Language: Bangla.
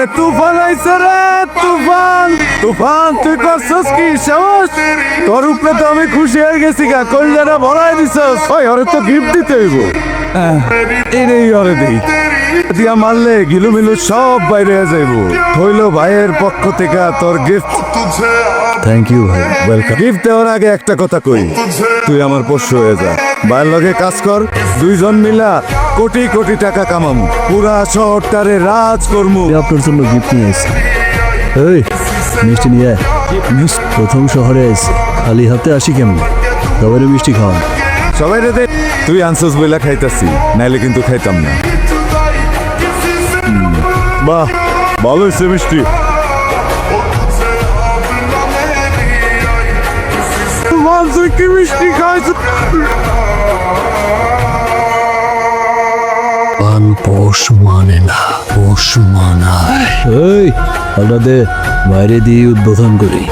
আরে তুফান আইছে রে, তুফান তুফান, তুই করছস কি সাহস? তোর উপরে তো আমি খুশি হয়ে গেছি গা, কলজাটা ভরাই দিছস। ওই ওরে তো গিফট দিতে হইব। এটাই ওরে দিই, দিয়া মারলে গিলুমিলু সব বাইরে যাইব। হইল ভাইয়ের পক্ষ থেকে তোর গিফট। থ্যাংক ইউ ভাই, ওয়েলকাম। গিফট দেওয়ার আগে একটা কথা কই, তুই আমার পোষ্য হয়ে যা, ভাইয়ের লগে কাজ কর, দুইজন মিলা কোটি কোটি টাকা কামামু, পুরা শহরটারে রাজ করমু। আপনার জন্য গিফট নিয়ে এসেছি। এই মিষ্টি নিয়ে আয়। প্রথম শহরে এসে খালি হাতে আসি কেমন? সবাই মিষ্টি খাওয়ান। সবাই রে দে, তুই আনসাস বইলা খাইতাছি, নাইলে কিন্তু খাইতাম না। বাহ, ভালো হয়েছে মিষ্টি। তুই কি মিষ্টি খাইছ? পান পোষ মানে না, পোষ মানায়। এই আলাদা বাইরে দিয়ে উদ্বোধন করি।